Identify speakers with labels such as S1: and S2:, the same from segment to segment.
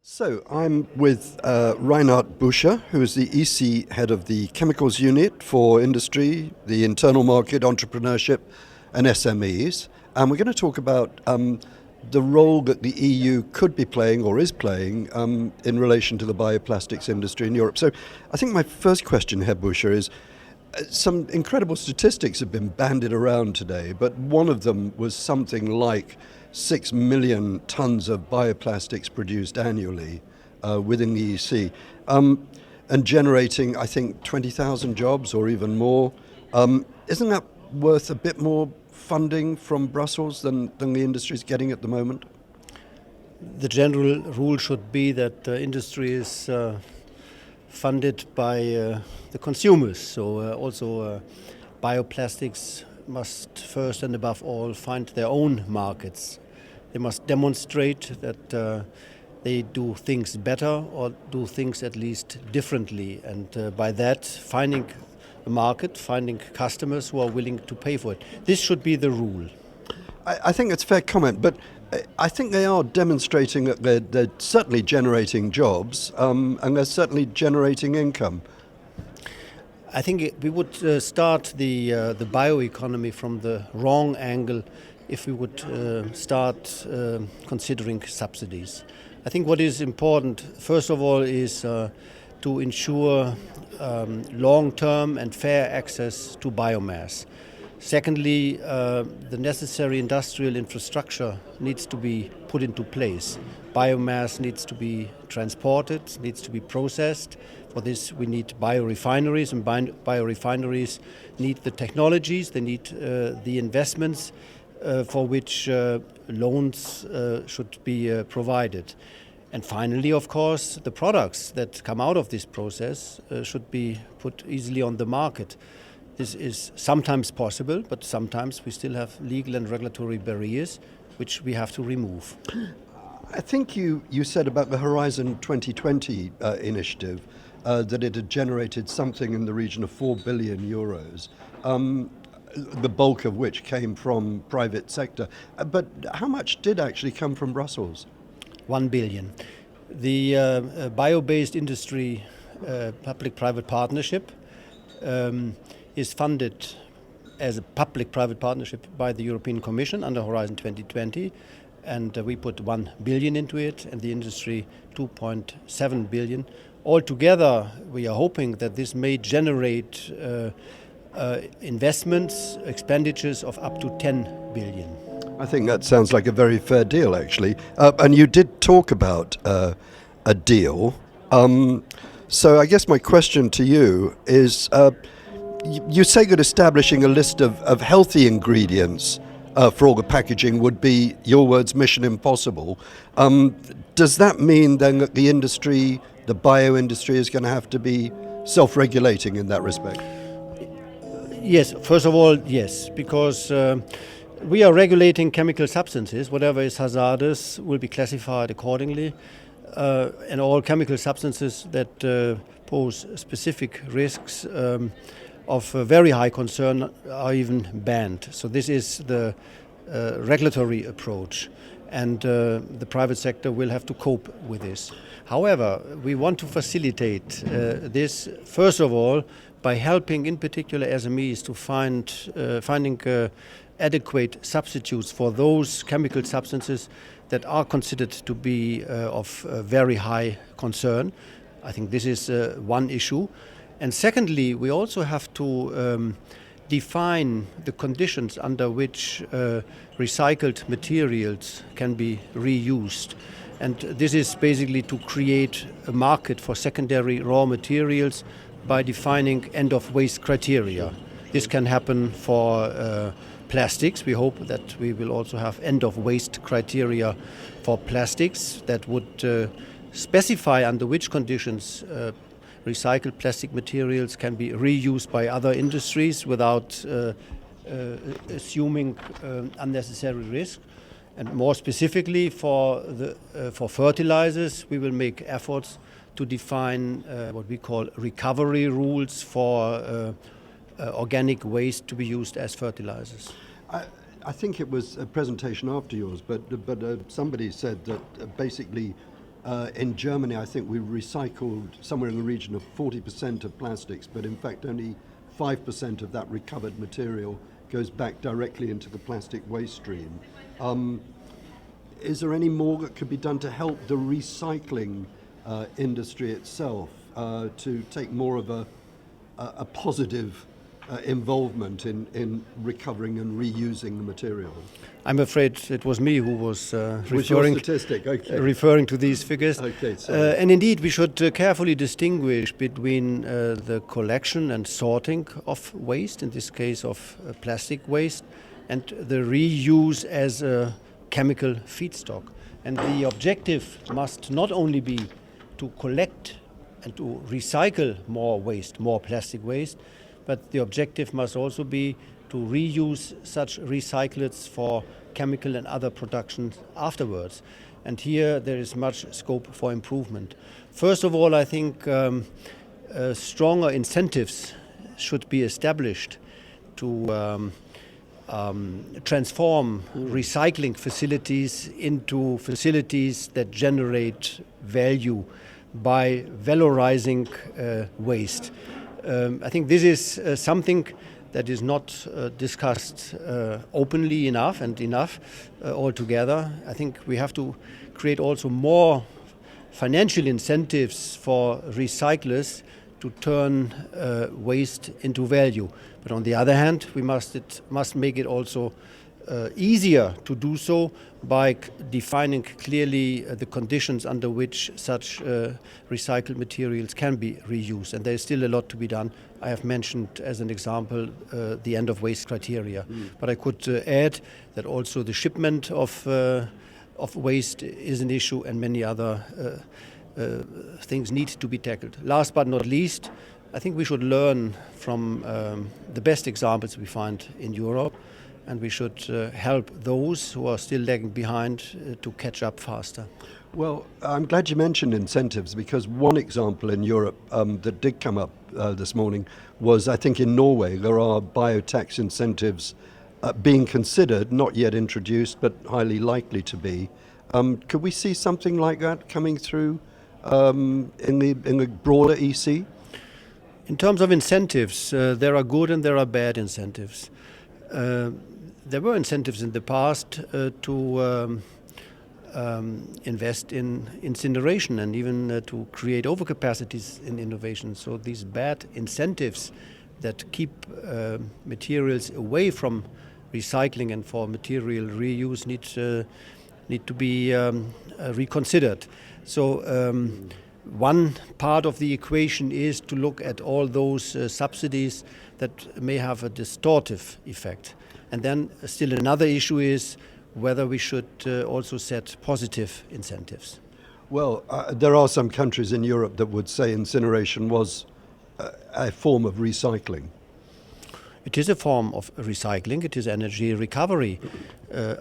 S1: So I'm with Reinhard Bücher, who is the EC head of the chemicals unit for industry, the internal market, entrepreneurship, and SMEs. And we're going to talk about the role that the EU could be playing or is playing in relation to the bioplastics industry in Europe. So I think my first question, Herr Bücher, is some incredible statistics have been bandied around today, but one of them was something like 6 million tons of bioplastics produced annually within the EC, and generating, I think, 20,000 jobs or even more. Isn't that worth a bit more funding from Brussels than the industry is getting at the moment?
S2: The general rule should be that industry is funded by the consumers. So also bioplastics must first and above all find their own markets. They must demonstrate that they do things better or do things at least differently. And by that, finding a market, finding customers who are willing to pay for it. This should be the rule.
S1: I think it's a fair comment, but I think they are demonstrating that they're certainly generating jobs and they're certainly generating income.
S2: I think we would start the bioeconomy from the wrong angle if we would start considering subsidies. I think what is important, first of all, is to ensure long-term and fair access to biomass. Secondly, the necessary industrial infrastructure needs to be put into place. Biomass needs to be transported, needs to be processed. For this, we need biorefineries, and biorefineries need the technologies, they need the investments for which loans should be provided. And finally, of course, the products that come out of this process should be put easily on the market. This is sometimes possible, but sometimes we still have legal and regulatory barriers which we have to remove.
S1: I think you said about the Horizon 2020 initiative that it had generated something in the region of 4 billion euros, the bulk of which came from private sector. But how much did actually come from Brussels?
S2: 1 billion. The bio-based industry public-private partnership is funded as a public-private partnership by the European Commission under Horizon 2020, and we put 1 billion into it, and the industry 2.7 billion. Altogether, we are hoping that this may generate investments, expenditures of up to 10 billion.
S1: I think that sounds like a very fair deal, actually. And you did talk about a deal. So I guess my question to you is, you say that establishing a list of healthy ingredients for all the packaging would be, your words, mission impossible. Does that mean then that the industry, the bio industry, is going to have to be self-regulating in that respect?
S2: Yes, first of all, yes, because we are regulating chemical substances. Whatever is hazardous will be classified accordingly. And all chemical substances that pose specific risks of very high concern are even banned. So this is the regulatory approach, and the private sector will have to cope with this. However, we want to facilitate this, first of all, by helping in particular SMEs to finding adequate substitutes for those chemical substances that are considered to be of very high concern. I think this is one issue. And secondly, we also have to define the conditions under which recycled materials can be reused. And this is basically to create a market for secondary raw materials by defining end-of-waste criteria. This can happen for plastics. We hope that we will also have end-of-waste criteria for plastics that would specify under which conditions recycled plastic materials can be reused by other industries without assuming unnecessary risk. And more specifically for fertilizers, we will make efforts to define what we call recovery rules for organic waste to be used as fertilizers.
S1: I think it was a presentation after yours, but somebody said that basically In Germany, I think we recycled somewhere in the region of 40% of plastics, but in fact only 5% of that recovered material goes back directly into the plastic waste stream. Is there any more that could be done to help the recycling industry itself to take more of a positive involvement in recovering and reusing the material?
S2: I'm afraid it was me who was referring to these figures.
S1: Okay, sorry.
S2: And indeed, we should carefully distinguish between the collection and sorting of waste, in this case of plastic waste, and the reuse as a chemical feedstock. And the objective must not only be to collect and to recycle more waste, more plastic waste, but the objective must also be to reuse such recyclates for chemical and other productions afterwards. And here there is much scope for improvement. First of all, I think stronger incentives should be established to transform recycling facilities into facilities that generate value by valorizing waste. I think this is something that is not discussed openly enough altogether. I think we have to create also more financial incentives for recyclers to turn waste into value. But on the other hand, we must make it also easier to do so by defining clearly the conditions under which such recycled materials can be reused. And there is still a lot to be done. I have mentioned as an example the end of waste criteria. But I could add that also the shipment of waste is an issue, and many other things need to be tackled. Last but not least, I think we should learn from the best examples we find in Europe, and we should help those who are still lagging behind to catch up faster.
S1: Well, I'm glad you mentioned incentives, because one example in Europe that did come up this morning was, I think in Norway, there are biotax incentives being considered, not yet introduced, but highly likely to be. Could we see something like that coming through in the broader EC?
S2: In terms of incentives, there are good and there are bad incentives. There were incentives in the past to invest in incineration and even to create overcapacities in innovation. So these bad incentives that keep materials away from recycling and for material reuse need to be reconsidered. So one part of the equation is to look at all those subsidies that may have a distortive effect. And then still another issue is whether we should also set positive incentives.
S1: Well, there are some countries in Europe that would say incineration was a form of recycling.
S2: It is a form of recycling, it is energy recovery.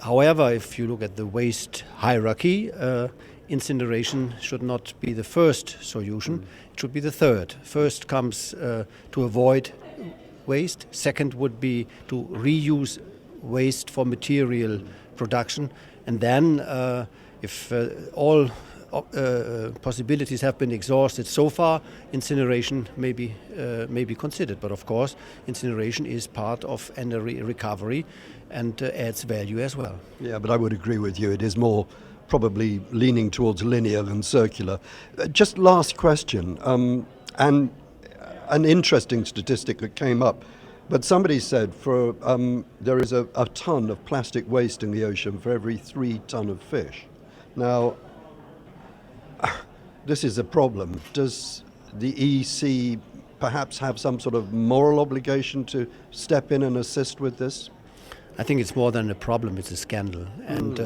S2: However, if you look at the waste hierarchy, incineration should not be the first solution, it should be the third. First comes to avoid waste, second would be to reuse waste for material production, and then if all possibilities have been exhausted so far, incineration may be considered. But of course, incineration is part of energy recovery and adds value as well.
S1: Yeah, but I would agree with you. It is more probably leaning towards linear than circular. Just last question, and an interesting statistic that came up. But somebody said there is a ton of plastic waste in the ocean for every 3 ton of fish. Now, this is a problem. Does the EC perhaps have some sort of moral obligation to step in and assist with this?
S2: I think it's more than a problem, it's a scandal. And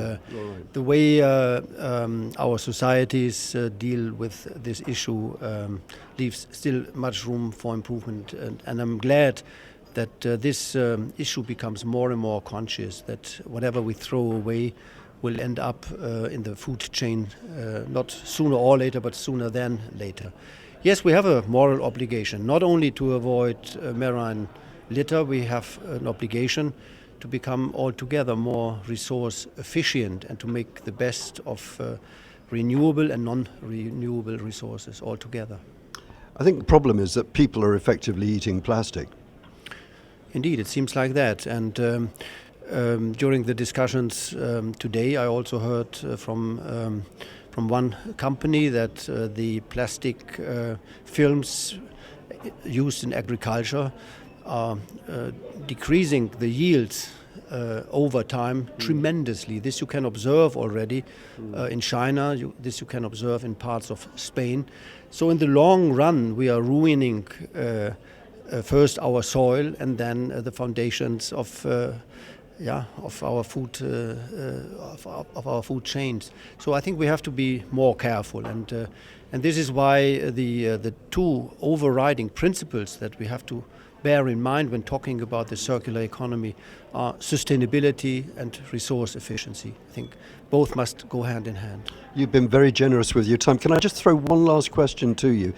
S2: the way our societies deal with this issue leaves still much room for improvement. And I'm glad that this issue becomes more and more conscious, that whatever we throw away will end up in the food chain, not sooner or later, but sooner than later. Yes, we have a moral obligation, not only to avoid marine litter, we have an obligation to become altogether more resource efficient and to make the best of renewable and non-renewable resources altogether.
S1: I think the problem is that people are effectively eating plastic.
S2: Indeed, it seems like that. And during the discussions today, I also heard from one company that the plastic films used in agriculture are decreasing the yields over time tremendously. This you can observe already in China, this you can observe in parts of Spain. So in the long run we are ruining first our soil and then the foundations of our food of our food chains. So I think we have to be more careful, and this is why the two overriding principles that we have to bear in mind when talking about the circular economy are sustainability and resource efficiency. I think both must go hand in hand.
S1: You've been very generous with your time. Can I just throw one last question to you?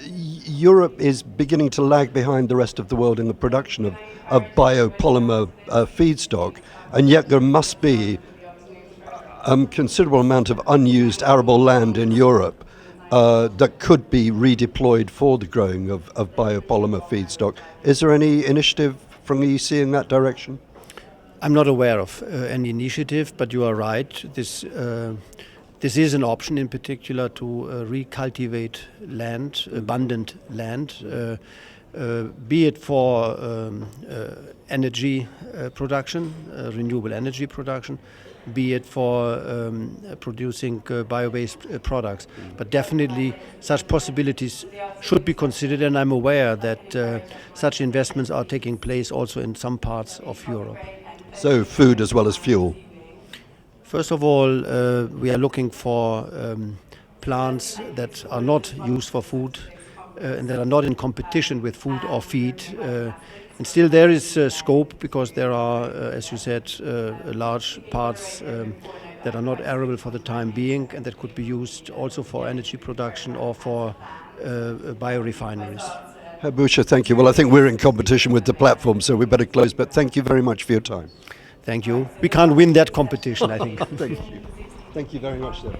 S1: Europe is beginning to lag behind the rest of the world in the production of biopolymer feedstock, and yet there must be a considerable amount of unused arable land in Europe that could be redeployed for the growing of biopolymer feedstock. Is there any initiative from the EC in that direction?
S2: I'm not aware of any initiative, but you are right. This is an option, in particular, to recultivate land, abundant land, be it for energy production, renewable energy production, be it for producing bio-based products. But definitely such possibilities should be considered, and I'm aware that such investments are taking place also in some parts of Europe.
S1: So food as well as fuel?
S2: First of all, we are looking for plants that are not used for food and that are not in competition with food or feed. And still there is scope, because there are, as you said, large parts that are not arable for the time being and that could be used also for energy production or for biorefineries.
S1: Herr Bücher, thank you. Well, I think we're in competition with the platform, so we better close, but thank you very much for your time.
S2: Thank you. We can't win that competition, I think.
S1: Thank you. Thank you very much, sir.